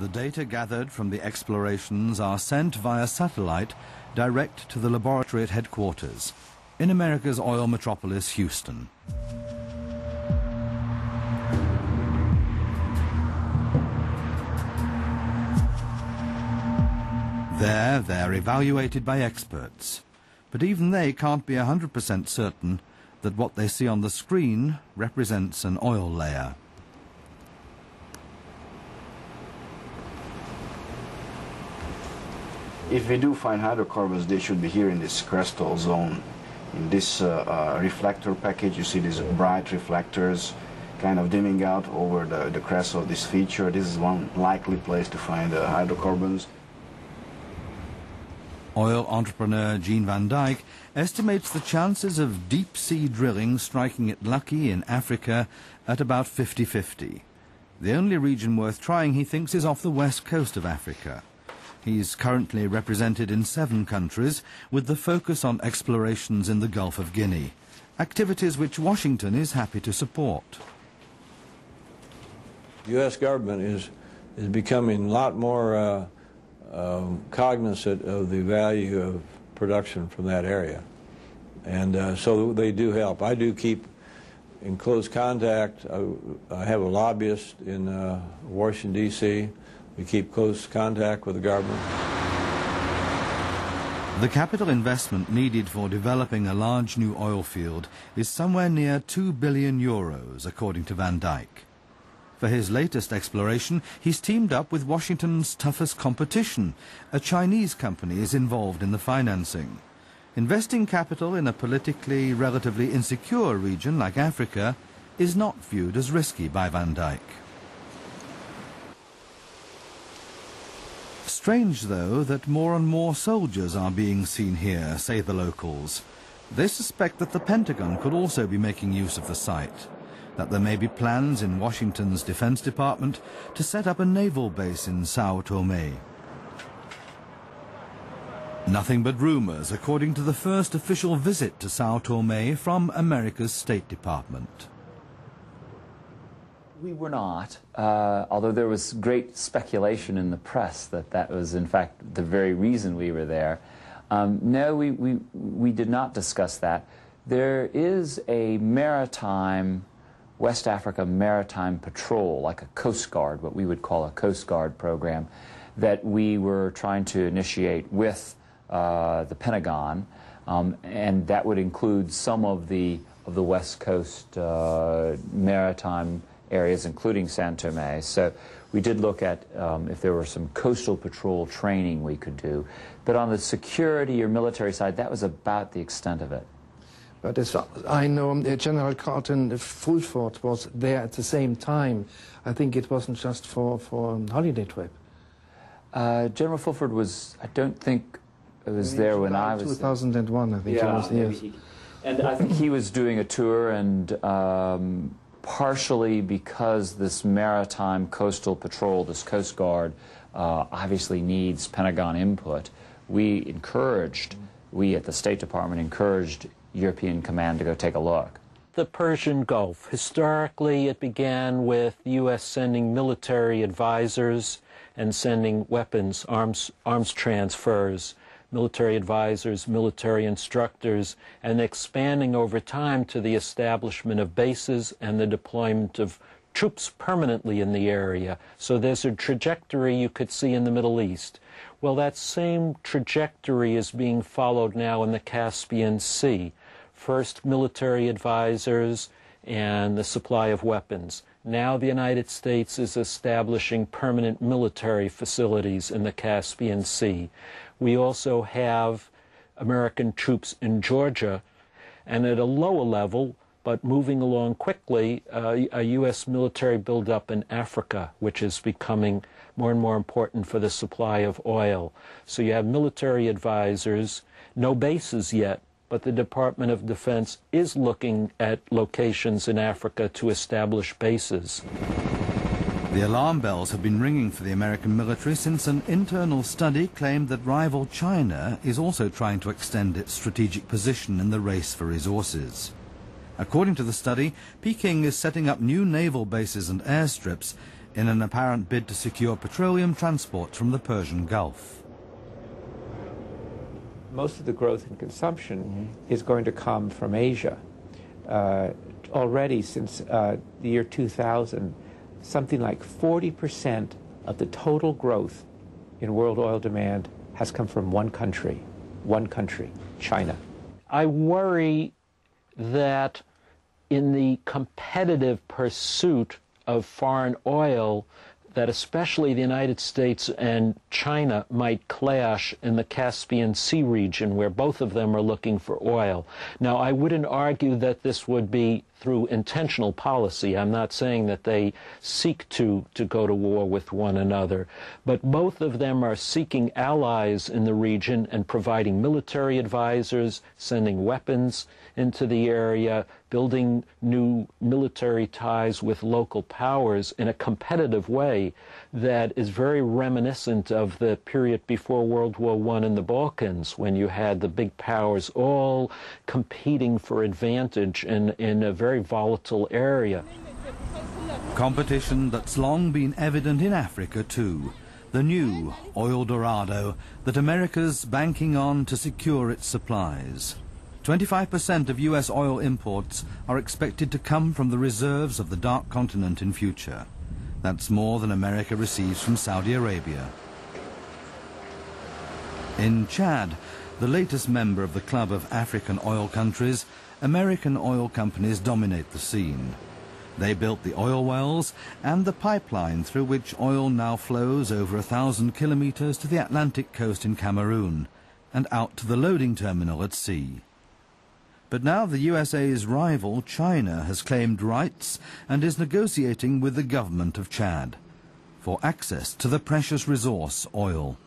The data gathered from the explorations are sent via satellite direct to the laboratory at headquarters in America's oil metropolis, Houston. There, they're evaluated by experts, but even they can't be 100% certain that what they see on the screen represents an oil layer. If we do find hydrocarbons, they should be here in this crustal zone. In this reflector package, you see these bright reflectors kind of dimming out over the crest of this feature. This is one likely place to find hydrocarbons. Oil entrepreneur Jean Van Dyke estimates the chances of deep-sea drilling striking it lucky in Africa at about 50-50. The only region worth trying, he thinks, is off the west coast of Africa. He's currently represented in 7 countries, with the focus on explorations in the Gulf of Guinea, activities which Washington is happy to support. The U.S. government is becoming a lot more cognizant of the value of production from that area. And so they do help. I do keep in close contact. I have a lobbyist in Washington, D.C. We keep close contact with the government. The capital investment needed for developing a large new oil field is somewhere near 2 billion euros, according to Van Dyke. For his latest exploration, he's teamed up with Washington's toughest competition. A Chinese company is involved in the financing. Investing capital in a politically relatively insecure region like Africa is not viewed as risky by Van Dyke. Strange, though, that more and more soldiers are being seen here, say the locals. They suspect that the Pentagon could also be making use of the site, that there may be plans in Washington's Defense Department to set up a naval base in Sao Tome. Nothing but rumors, according to the first official visit to Sao Tome from America's State Department. We were not, although there was great speculation in the press that that was, in fact, the very reason we were there. No, we did not discuss that. There is a maritime, West Africa Maritime Patrol, like a Coast Guard, what we would call a Coast Guard program, that we were trying to initiate with the Pentagon, and that would include some of the West Coast maritime areas, including San Tome. So we did look at if there were some coastal patrol training we could do. But on the security or military side, that was about the extent of it. But as I know, General Carlton Fulford was there at the same time. I think it wasn't just for a holiday trip. General Fulford was, I don't think it was there when I was 2001, I think it was, yes. And I think he was doing a tour, and partially because this maritime coastal patrol, this Coast Guard, obviously needs Pentagon input, we at the State Department encouraged European Command to go take a look. The Persian Gulf. Historically, it began with the U.S. sending military advisors and sending weapons, arms transfers, military advisors, military instructors, and expanding over time to the establishment of bases and the deployment of troops permanently in the area. So there's a trajectory you could see in the Middle East. Well, that same trajectory is being followed now in the Caspian Sea. First, military advisors and the supply of weapons. Now the United States is establishing permanent military facilities in the Caspian Sea. We also have American troops in Georgia, and at a lower level, but moving along quickly, a U.S. military buildup in Africa, which is becoming more and more important for the supply of oil. So you have military advisors, no bases yet, but the Department of Defense is looking at locations in Africa to establish bases. The alarm bells have been ringing for the American military since an internal study claimed that rival China is also trying to extend its strategic position in the race for resources. According to the study, Peking is setting up new naval bases and airstrips in an apparent bid to secure petroleum transports from the Persian Gulf. Most of the growth in consumption is going to come from Asia. Already since the year 2000, something like 40% of the total growth in world oil demand has come from one country, China. I worry that in the competitive pursuit of foreign oil, that especially the United States and China might clash in the Caspian Sea region, where both of them are looking for oil. Now, I wouldn't argue that this would be through intentional policy. I'm not saying that they seek to go to war with one another, but both of them are seeking allies in the region and providing military advisors, sending weapons into the area, building new military ties with local powers in a competitive way that is very reminiscent of the period before World War I in the Balkans, when you had the big powers all competing for advantage in a very volatile area. Competition that's long been evident in Africa too. The new oil dorado that America's banking on to secure its supplies. 25% of US oil imports are expected to come from the reserves of the Dark Continent in future. That's more than America receives from Saudi Arabia. In Chad, the latest member of the Club of African Oil Countries, American oil companies dominate the scene. They built the oil wells and the pipeline through which oil now flows over 1,000 kilometers to the Atlantic coast in Cameroon and out to the loading terminal at sea. But now the USA's rival, China, has claimed rights and is negotiating with the government of Chad for access to the precious resource, oil.